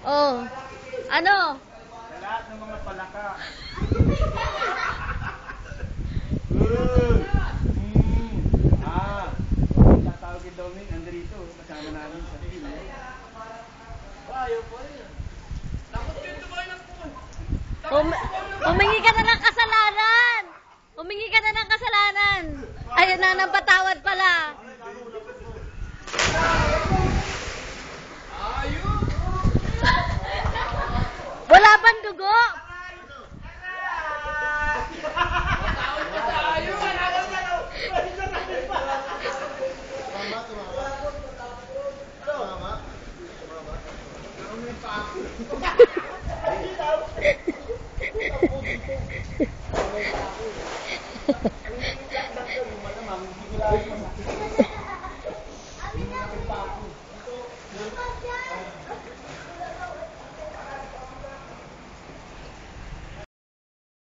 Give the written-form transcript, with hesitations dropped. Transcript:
Oh. Ano? Sa lahat ng mga palaka. Tatawagin daw min, andrito, kasama namin sa team. Ayaw po yun. Takot kayo tumayo po. Humingi ka na ng kasalanan! Humingi ka na ng kasalanan! Ayun na, ng patawad pala. Wala bang dugo?